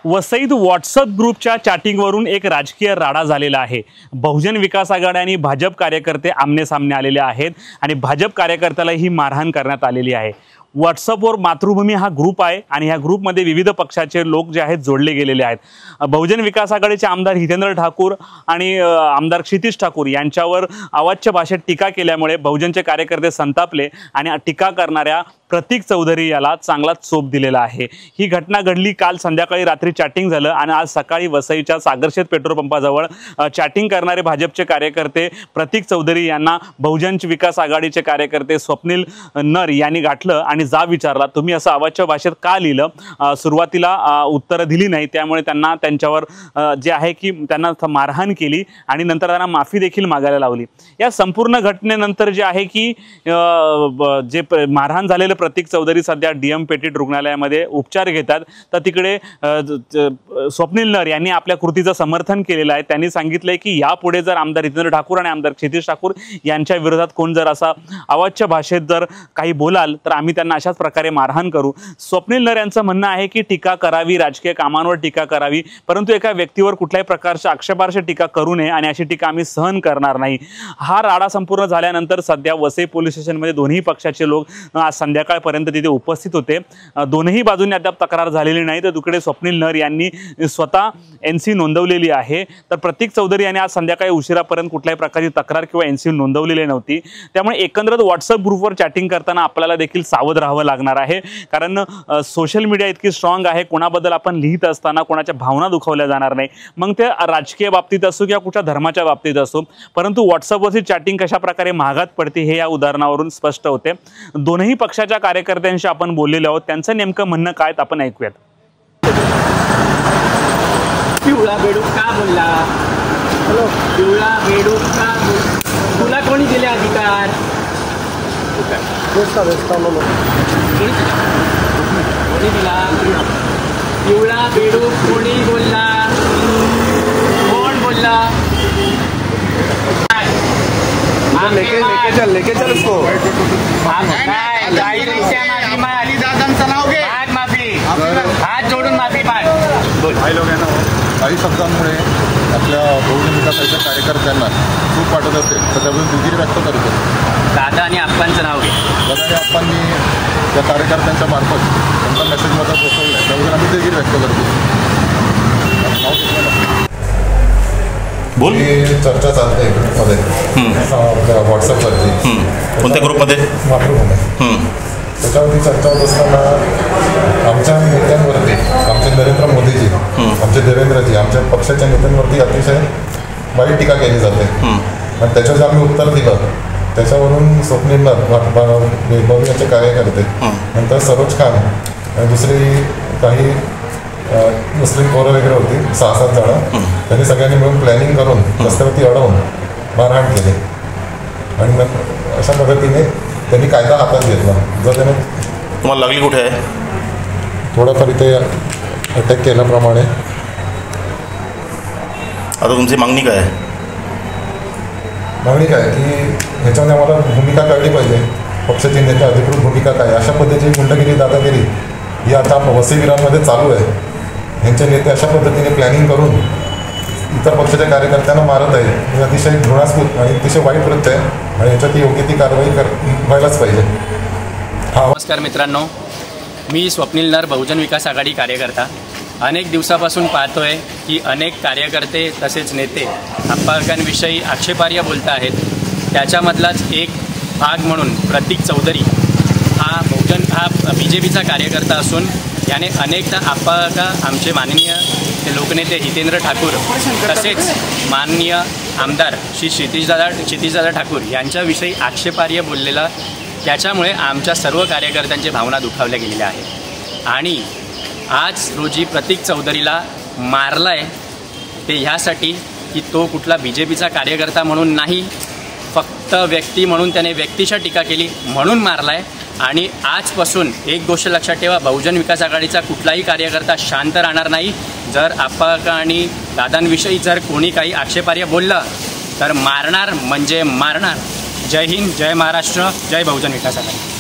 वसईत व्हॉट्सअप ग्रुपच्या चॅटिंगवरून एक राजकीय राडा झालेला आहे। बहुजन विकास आघाडी आणि भाजप कार्यकर्ते आमने सामने आलेले आहेत आणि भाजप कार्यकर्त्याला ही मारहाण करण्यात आलेली आहे। व्हॉट्सअपवर मातृभूमी हा ग्रुप आहे आणि ह्या ग्रुपमध्ये विविध पक्षाचे लोक जे आहेत जोडले गेलेले आहेत। बहुजन विकास आघाडीचे आमदार हितेंद्र ठाकूर आणि आमदार क्षितिज ठाकूर यांच्यावर अवाच्य भाषेत टीका केल्यामुळे बहुजनचे कार्यकर्ते संतापले आणि टीका करणाऱ्या प्रतीक चौधरी याला चांगलाच चोप दिलेला आहे। ही घटना घडली काल संध्याकाळी रात्री चॅटिंग झालं आणि आज सकाळी वसईच्या सागरशेत पेट्रोल पंपाजवळ चॅटिंग करणारे भाजपचे कार्यकर्ते प्रतीक चौधरी यांना बहुजन विकास आघाडीचे कार्यकर्ते स्वप्नील नर यांनी गाठलं आणि जा विचारला, तुम्ही असं अवाच्य भाषेत का लिहिलं। सुरुवातीला उत्तर दिली नाही, त्यामुळे त्यांना त्यांच्यावर जे आहे की त्यांना मारहाण केली आणि नंतर त्यांना माफी देखील मागायला लावली। या संपूर्ण घटनेनंतर जे आहे की जे मारहाण झालेले प्रतीक चौधरी सध्या डीएम पेटीट रुग्णालयामध्ये उपचार घेतात। तर तिकडे स्वप्नील नर यांनी आपल्या कृतीचं समर्थन केलेलं आहे। त्यांनी सांगितलंय की यापुढे जर आमदार हितेंद्र ठाकूर आणि आमदार क्षितिज ठाकूर यांच्या विरोधात कोण जर असा अवाच्य भाषेत जर काही बोलाल तर आम्ही त्यांना अशाच प्रकारे मारहाण करू। स्वप्नील नर यांचं म्हणणं आहे की टीका करावी, राजकीय कामांवर टीका करावी, परंतु एका व्यक्तीवर कुठल्याही प्रकारच्या आक्षेपार्ह टीका करू नये आणि अशी टीका आम्ही सहन करणार नाही। हा राडा संपूर्ण झाल्यानंतर सध्या वसई पोलीस स्टेशनमध्ये दोन्ही पक्षाचे लोक आज संध्याकाळपर्यंत तिथे उपस्थित होते। दोन्ही बाजूंनी अद्याप तक्रार झालेली नाही। तर दुकडे स्वप्नील नर यांनी स्वतः एनसी नोंदवलेली आहे, तर प्रतीक चौधरी यांनी आज संध्याकाळी उशिरापर्यंत कुठल्याही प्रकारची तक्रार किंवा एनसी नोंदवलेली नव्हती। त्यामुळे एकंदरीत व्हॉट्सअप ग्रुपवर चॅटिंग करताना आपल्याला देखील सावध राहावं लागणार आहे, कारण सोशल मीडिया इतकी स्ट्रॉंग आहे, कोणाबद्दल आपण लिहित असताना कोणाच्या भावना दुखावल्या जाणार नाही, मग ते राजकीय बाबतीत असो किंवा कुठल्या धर्माच्या बाबतीत असो। परंतु व्हॉट्सअपवरची चॅटिंग कशा प्रकारे महागात पडते हे या उदाहरणावरून स्पष्ट होते। दोन्ही पक्षाच्या कार्यकर्त्यांशी आपण बोललेलो आहोत, त्यांचं नेमकं म्हणणं काय आपण ऐकूयात। पिवळा बेडूक का बोलला? हॅलो, पिवळा बेडूक का बोलला? तुला कोणी दिले अधिकार? कोणी दिला? पिवळा बेडूक कोणी बोलला? कोण बोलला? लेके चल उसको। हात जोडून माफी माग। काही लोकांना काही शब्दांमुळे आपल्या बहुजन विकासाच्या कार्यकर्त्यांना चूक वाटत असेल तर त्याबद्दल दिलगिरी व्यक्त करतो। दादा आणि आप्पांचं नाव घे। दादा आणि आप्पांनी त्या कार्यकर्त्यांच्या मार्फत त्यांचा मेसेजमध्ये पोहोचवलं आहे, त्याबद्दल आम्ही दिलगिरी व्यक्त करतो। बोल, चर्चा चालते ग्रुपमध्ये, आपल्या व्हॉट्सअपवरती। कोणत्या ग्रुपमध्ये? मातृभूमी। त्याच्यावरती चर्चा होत असताना आमच्या नेत्यांवरती, आमचे नरेंद्र मोदीजी, आमचे देवेंद्रजी, आमच्या पक्षाच्या नेत्यांवरती अतिशय वाईट टीका केली जाते आणि त्याच्यावर जे आम्ही उत्तर दिलं त्याच्यावरून स्वप्नील नर बहुजनचे कार्यकर्ते, नंतर सरोज खान आणि दुसरी काही मुस्लिम पोरं वगैरे होती 6-7 जण, त्यांनी सगळ्यांनी मिळून प्लॅनिंग करून रस्त्यावरती अडवून मारहाण केली आणि अशा पद्धतीने त्यांनी कायदा हातात घेतला। जर त्याने तुम्हाला लागली कुठे आहे? थोडंफार इथे अटॅक केल्याप्रमाणे। आता तुमची मागणी काय आहे? मागणी काय की ह्याच्यामध्ये आम्हाला भूमिका कळली पाहिजे, पक्षाची नेते अधिकृत भूमिका काय। अशा पद्धतीची गुंडगिरी, दादागिरी ही आता वसईविरांमध्ये चालू आहे। ह्यांचे नेते अशा पद्धतीने प्लॅनिंग करून इतर पक्षाच्या कार्यकर्त्यांना मारत आहे, हे अतिशय घृणास्पद आणि अतिशय वाईट कृत्य आहे आणि याच्यात योग्य ती कारवाई व्हायलाच पाहिजे। नमस्कार मित्रांनो, मी स्वप्नील नर, बहुजन विकास आघाडी कार्यकर्ता। अनेक दिवसापासून पाहतोय की अनेक कार्यकर्ते तसेच नेते आप्पांविषयी आक्षेपार्ह बोलत आहेत। त्याच्यामधलाच एक भाग म्हणून प्रतीक चौधरी हा BJPचा कार्यकर्ता असून याने अनेकदा आप्पा आमचे माननीय लोकनेते हितेंद्र ठाकूर तसेच माननीय आमदार श्री क्षितिजदादा ठाकूर यांच्याविषयी आक्षेपार्ह बोललेला, त्याच्यामुळे आमच्या सर्व कार्यकर्त्यांच्या भावना दुखावल्या गेलेल्या आहेत आणि आज रोजी प्रतीक चौधरीला मारलाय ते ह्यासाठी की तो कुठला BJPचा कार्यकर्ता म्हणून नाही, फक्त व्यक्ती म्हणून त्याने व्यक्तीच्या टीका केली म्हणून मारलाय। आणि आजपासून एक गोष्ट लक्षात ठेवा, बहुजन विकास आघाडीचा कुठलाही कार्यकर्ता शांत राहणार नाही। जर आप्पा आणि दादांविषयी जर कोणी काही आक्षेपार्ह बोललं तर मारणार म्हणजे मारणार। जय हिंद, जय महाराष्ट्र, जय बहुजन विकास आघाडी।